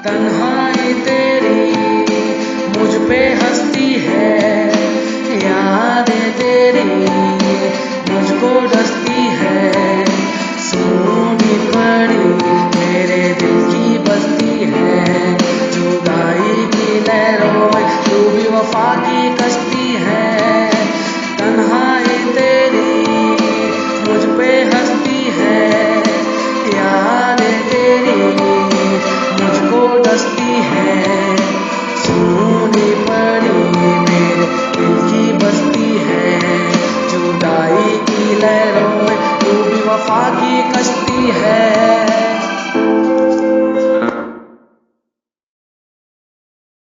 तन्हाई तेरी मुझ पे हंसती है, यादें तेरी मुझको डसती है, सोनी पड़ी